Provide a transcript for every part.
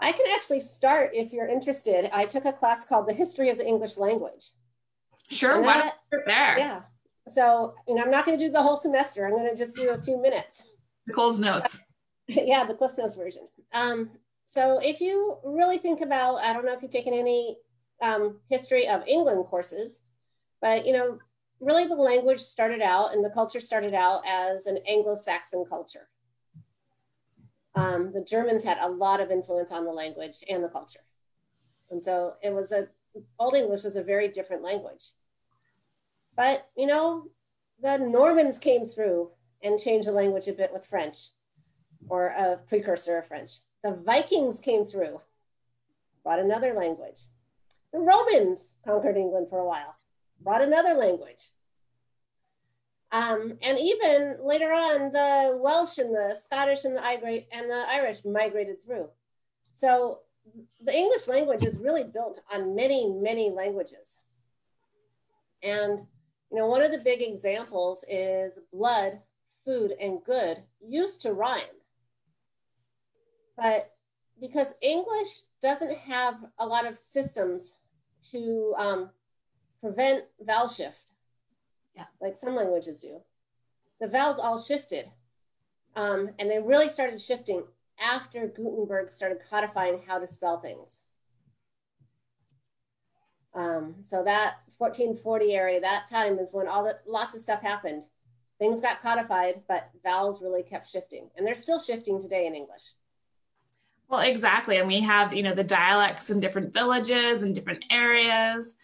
I can actually start if you're interested. I took a class called The History of the English Language. Sure, why don't we start there? Yeah. So, I'm not going to do the whole semester. I'm going to just do a few minutes. Nicole's notes. Yeah, the Cliff Notes version. So if you really think about, I don't know if you've taken any history of England courses, but, really the language started out and the culture started out as an Anglo-Saxon culture. The Germans had a lot of influence on the language and the culture. And so Old English was a very different language. But, the Normans came through and changed the language a bit with French, or a precursor of French. The Vikings came through, brought another language. The Romans conquered England for a while, brought another language. And even later on, the Welsh and the Scottish and the Irish migrated through. So the English language is really built on many, many languages. And, one of the big examples is blood, food, and good used to rhyme. But because English doesn't have a lot of systems to prevent vowel shift, like some languages do, the vowels all shifted. And they really started shifting after Gutenberg started codifying how to spell things. So that 1440 area, that time is when lots of stuff happened. Things got codified, but vowels really kept shifting. And they're still shifting today in English. Well, exactly. And we have, the dialects in different villages and different areas,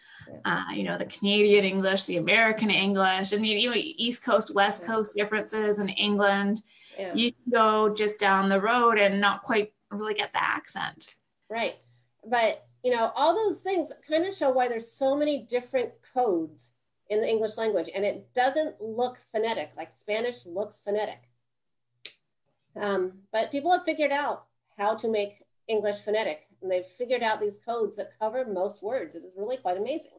the Canadian English, the American English, and, East Coast, West Coast differences in England. Yeah. You can go just down the road and not quite really get the accent. Right. But, all those things kind of show why there's so many different codes in the English language, and it doesn't look phonetic, like Spanish looks phonetic. But people have figured out how to make English phonetic, and they've figured out these codes that cover most words. It is really quite amazing.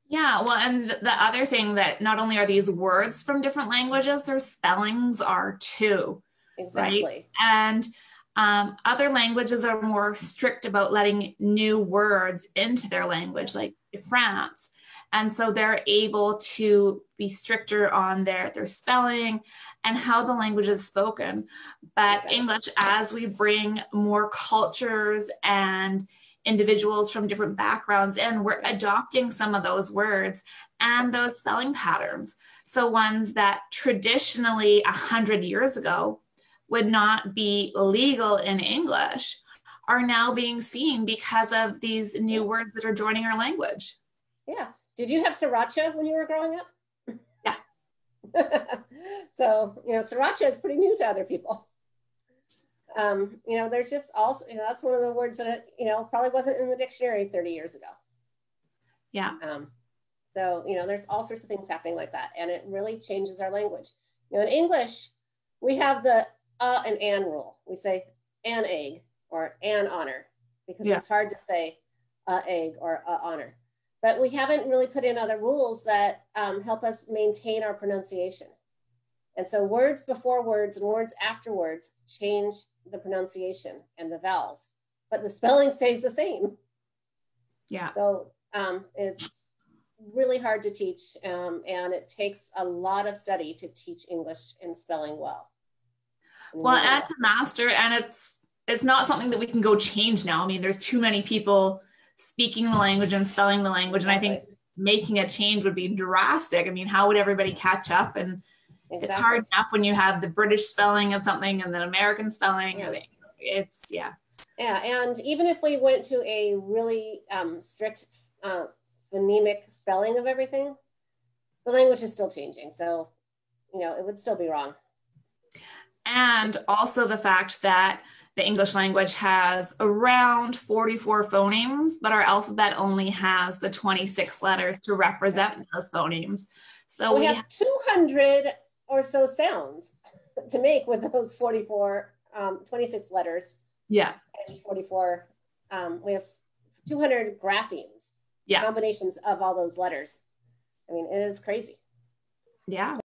Yeah, well, and the other thing that not only are these words from different languages, their spellings are too. Exactly. Right? And other languages are more strict about letting new words into their language, like France. And so they're able to be stricter on their spelling and how the language is spoken. But exactly. English, as we bring more cultures and individuals from different backgrounds in, we're adopting some of those words and those spelling patterns. So ones that traditionally 100 years ago would not be legal in English are now being seen because of these new words that are joining our language. Yeah. Did you have sriracha when you were growing up? Yeah. So, sriracha is pretty new to other people. There's just also, that's one of the words that, probably wasn't in the dictionary 30 years ago. Yeah. So, there's all sorts of things happening like that. And it really changes our language. In English, we have the and an rule. We say an egg or an honor because it's hard to say egg or honor. But we haven't really put in other rules that help us maintain our pronunciation. And so words before words and words after words change the pronunciation and the vowels, but the spelling stays the same. Yeah. So it's really hard to teach, and it takes a lot of study to teach English and spelling well. Well, and to master, and it's not something that we can go change now. I mean, there's too many people speaking the language and spelling the language, and I think making a change would be drastic. I mean, how would everybody catch up? And it's hard enough when you have the British spelling of something and then American spelling. Yeah. Yeah, and even if we went to a really strict phonemic spelling of everything, the language is still changing. So, it would still be wrong. And also the fact that the English language has around 44 phonemes, but our alphabet only has the 26 letters to represent those phonemes. So we have 200 or so sounds to make with those 26 letters. Yeah. And 44, we have 200 graphemes, combinations of all those letters. I mean, it is crazy. Yeah.